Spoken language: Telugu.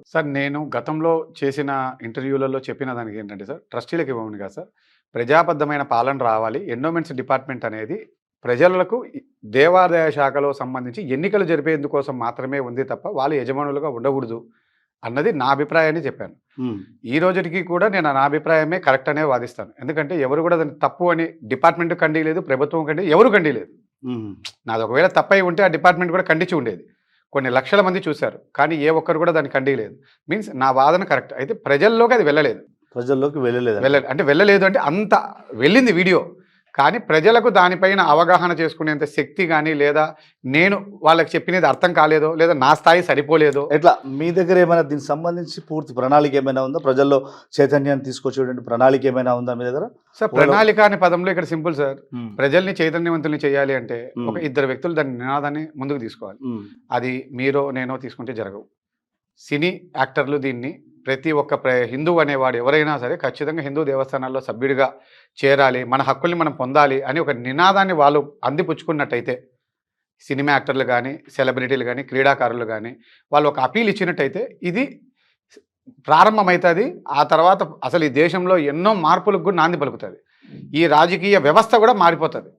సార్ నేను గతంలో చేసిన ఇంటర్వ్యూలలో చెప్పిన దానికి ఏంటంటే సార్, ట్రస్టీలకు ఇవ్వమని కాదు సార్. ప్రజాబద్ధమైన పాలన రావాలి. ఎండోమెంట్స్ డిపార్ట్‌మెంట్ అనేది ప్రజలకు దేవాదాయ శాఖలో సంబంధించి ఎన్నికలు జరిపేందుకోసం మాత్రమే ఉంది తప్ప, వాళ్ళు యజమానులుగా ఉండకూడదు అన్నది నా అభిప్రాయాన్ని చెప్పాను. హ్మ్. ఈ రోజుటికి కూడా నేను నా అభిప్రాయమే కరెక్ట్ అనే వాదిస్తాను. ఎందుకంటే ఎవరు కూడా దాన్ని తప్పు అని డిపార్ట్‌మెంట్ ఖండీ లేదు, ప్రభుత్వం ఖండీ ఎవరు ఖండీ లేదు. హ్మ్. నాది ఒకవేళ తప్పై ఉంటే ఆ డిపార్ట్‌మెంట్ కూడా ఖండించి ఉండేది. కొన్ని లక్షల మంది చూశారు. కానీ ఏ ఒక్కరు కూడా దాన్ని ఖండీయలేదు. మీన్స్ నా వాదన కరెక్ట్. అయితే ప్రజల్లోకి అది వెళ్ళలేదు. ప్రజల్లోకి వెళ్ళలేదు. అంటే వెళ్ళలేదు అంటే అంత వెళ్ళింది వీడియో. కానీ ప్రజలకు దానిపైన అవగాహన చేసుకునేంత శక్తి గాని, లేదా నేను వాళ్ళకి చెప్పినది అర్థం కాలేదో, లేదా నా స్థాయి సరిపోలేదో. ఎట్లా మీ దగ్గర ఏమైనా దీనికి సంబంధించి పూర్తి ప్రణాళిక ఏమైనా ఉందా? ప్రజల్లో చైతన్యాన్ని తీసుకొచ్చేటువంటి ప్రణాళిక ఏమైనా ఉందా మీ దగ్గర? సార్ ప్రణాళిక అనే పదంలో ఇక్కడ సింపుల్ సార్. హ్మ్. ప్రజల్ని చైతన్యవంతుల్ని చేయాలి అంటే ఒక ఇద్దరు వ్యక్తులు దాని నినాదాన్ని ముందుకు తీసుకోవాలి. హ్మ్. అది మీరో నేనో తీసుకుంటే జరగవు. సినీ యాక్టర్లు దీన్ని ప్రతి ఒక్క హిందువు అనేవాడు ఎవరైనా సరే ఖచ్చితంగా హిందూ దేవస్థానాల్లో సభ్యుడిగా చేరాలి, మన హక్కుల్ని మనం పొందాలి అని ఒక నినాదాన్ని వాళ్ళు అందిపుచ్చుకున్నట్టయితే, సినిమా యాక్టర్లు కానీ, సెలబ్రిటీలు కానీ, క్రీడాకారులు కానీ వాళ్ళు ఒక అపీల్ ఇచ్చినట్టయితే ఇది ప్రారంభమవుతుంది. ఆ తర్వాత అసలు ఈ దేశంలో ఎన్నో మార్పులకు కూడా నాంది పలుకుతుంది. ఈ రాజకీయ వ్యవస్థ కూడా మారిపోతుంది.